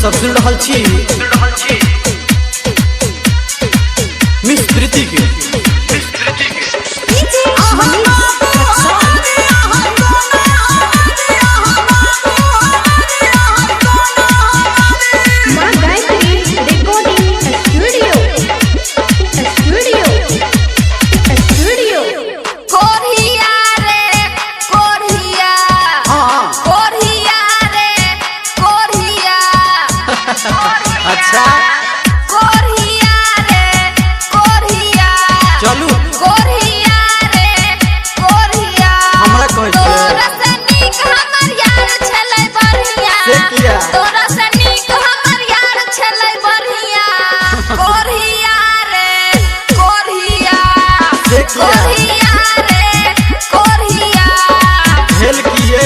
सब सुन रहल छी मिस प्रीति के अच्छा कोरिया रे कोरिया चलू कोरिया रे कोरिया हमरा कहै छै तोरा से नीक हमर यार छलै बढ़िया से किया तोरा से नीक हमर यार छलै बढ़िया कोरिया रे कोरिया से किया कोरिया रे कोरिया भेल किए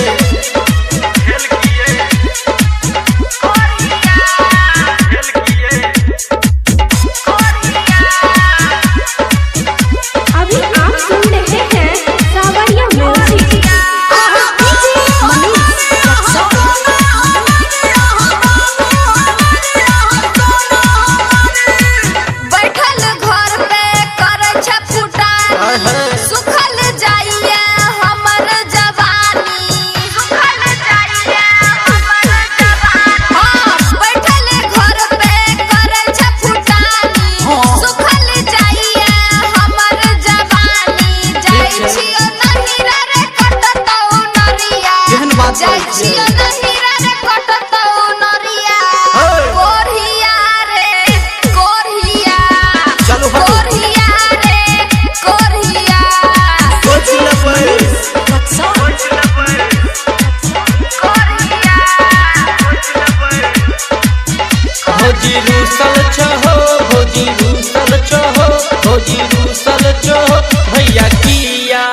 सुखल जाइए हमर जवानी सुखल जाइए हमर जवानी हां बैठल घर पे करे छ फुटानी सुखल जाइए हमर जवानी जाई छियो नहिरा रे कटतौ नरिया केहन बात जाई छियो नहिरा रे कटतौ नरिया कोरिया रे कोरिया चलो कोरिया रे कोरिया सोच ले पड़े भौजी रूसल छहो भौजी रूसल छहो भौजी रूसल छहो भैया किया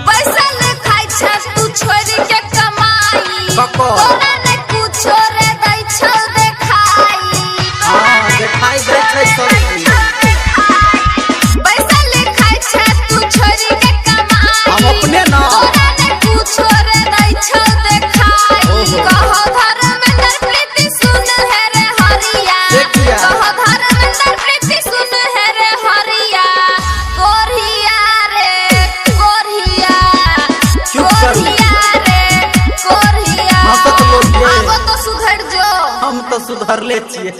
पैसल खाइ छ तू छोड़ के कमाई बको तोरा ने कुछो रे दै छ देखाई हां देखाई दे छै सब पैसल खाइ छ तू छोड़ के कमाई हम अपने ना तोरा ने कुछो रे दै छ देखाई कहो धर्मेंद्र प्रीति सुन है रे हरिया देखिया कहो धर्मेंद्र प्रीति सुन है रे हरिया कोरिया रे कोरिया चुप कर कोरिया रे कोरिया हाँ तो लोग आगो तो सुधर जो हम तो सुधर ले छिए।